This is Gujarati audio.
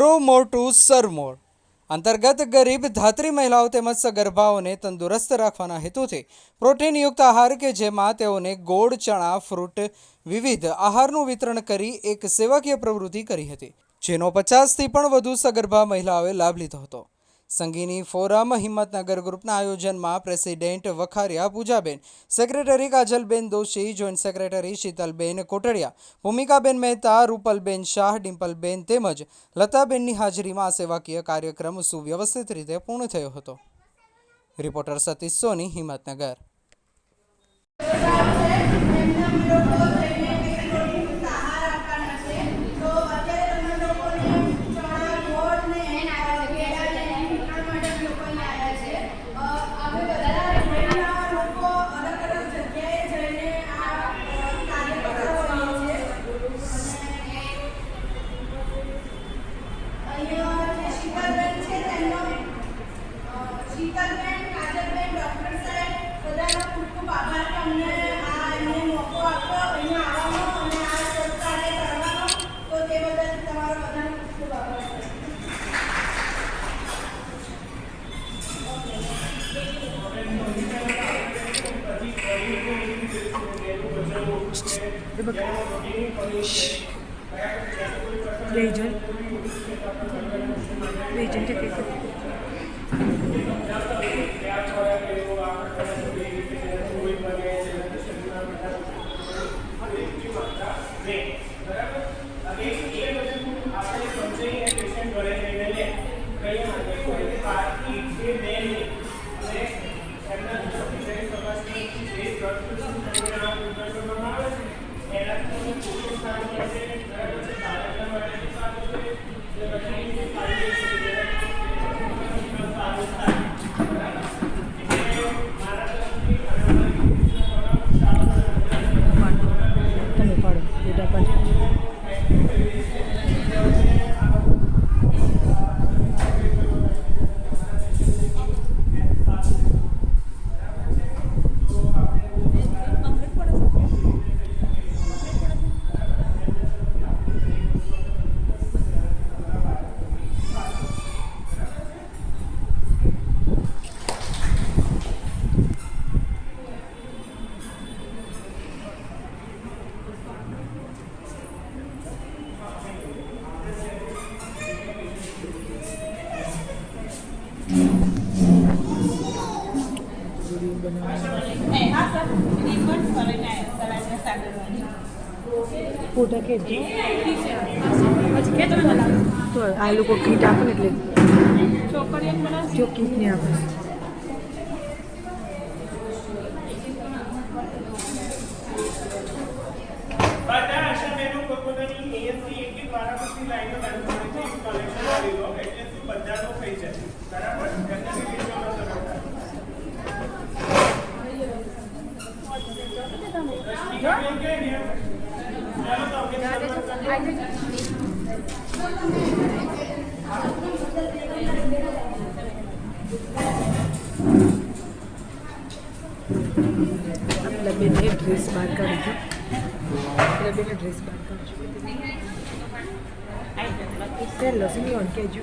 ગ્રો મોર ટુ સર્વ મોર અંતર્ગત ગરીબ ધાત્રી મહિલાઓ તેમજ સગર્ભાઓને તંદુરસ્ત રાખવાના હેતુથી પ્રોટીનયુક્ત આહાર કે જેમાં તેઓને ગોળ, ચણા, ફ્રૂટ વિવિધ આહારનું વિતરણ કરી એક સેવાકીય પ્રવૃત્તિ કરી હતી, જેનો 50થી પણ વધુ સગર્ભા મહિલાઓએ લાભ લીધો હતો. સંગીની ફોરમ હિંમતનગર ગ્રુપના આયોજનમાં president Vakharia Pujaben, secretary Kajalben Doshi, joint secretary Shitalben Kotadia, Bhumikaben Mehta, Rupalben Shah, Dimpleben તેમજ લતાબેનની હાજરીમાં આ સેવાકીય કાર્યક્રમ સુવ્યવસ્થિત રીતે પૂર્ણ થયો હતો. રિપોર્ટર સતીશ સોની, હિંમતનગર. શીતલબેન, કાજલબેન, ડૉક્ટર સાહેબ બધાનો ખૂબ ખૂબ આભાર કે અમને આ મોકો આપ્યો અહીંયા આવવાનો અને આ કાર્ય કરવાનો. તો તે બદલ તમારો બધાનો ખૂબ ખૂબ આભાર. ફોટા કે તો આ લોકો કીટ આપે ને એટલે જો કીટ ને આપે. આપણા બેને ડ્રેસ બહાર કાઢજો. આપણા બેને ડ્રેસ બહાર કાઢજો. ચાલો સિનિયર કહેજો.